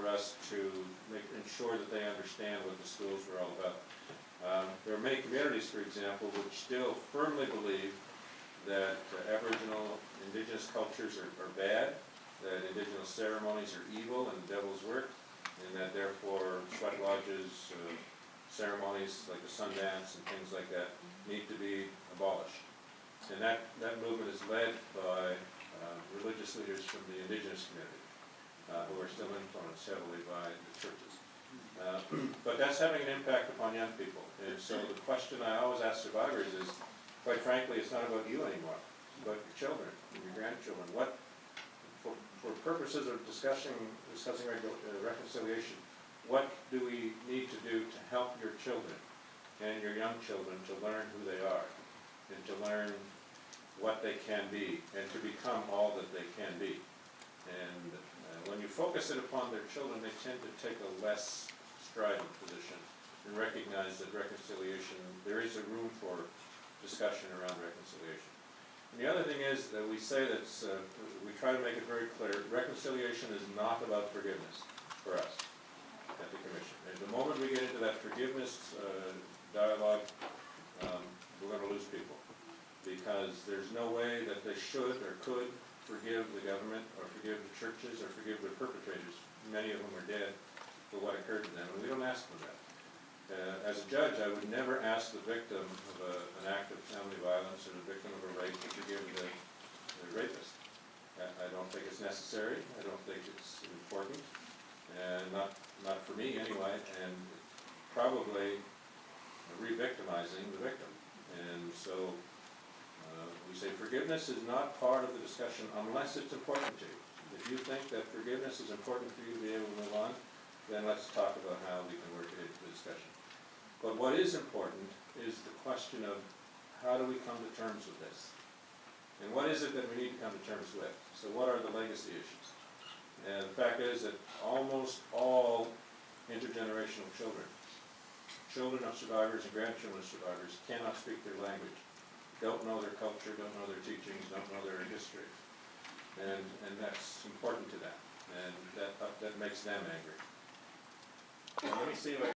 for us to ensure that they understand what the schools were all about. There are many communities, for example, which still firmly believe that Aboriginal Indigenous cultures are bad, that Indigenous ceremonies are evil and the devil's work, and that therefore sweat lodges, ceremonies like the Sundance and things like that need to be abolished. And that movement is led by religious leaders from the Indigenous community, who are still influenced heavily by the churches. But that's having an impact upon young people. And so the question I always ask survivors is, quite frankly, it's not about you anymore. It's about your children and your grandchildren. What, for purposes of discussing reconciliation, what do we need to do to help your children and your young children to learn who they are and to learn what they can be and to become all that they can be? And when you focus it upon their children, they tend to take a less strident position and recognize that reconciliation, there is a room for discussion around reconciliation. And the other thing is that we say that, we try to make it very clear, reconciliation is not about forgiveness for us at the Commission. And the moment we get into that forgiveness dialogue, we're going to lose people, because there's no way that they should or could forgive the government or forgive the churches or forgive the perpetrators. Many of them are dead for what occurred to them, and we don't ask them that. As a judge, I would never ask the victim of an act of family violence or the victim of a rape to forgive the rapist. I don't think it's necessary. I don't think it's important, and not for me anyway, and probably re-victimizing the victim. And so we say forgiveness is not part of the discussion unless it's important to you. If you think that forgiveness is important for you to be able to move on, then let's talk about how we can work it into the discussion. But what is important is the question of how do we come to terms with this? And what is it that we need to come to terms with? So what are the legacy issues? And the fact is that almost all intergenerational children of survivors and grandchildren of survivors cannot speak their language, don't know their culture, don't know their teachings, don't know their history. And that's important to them. And that makes them angry. Let me see if I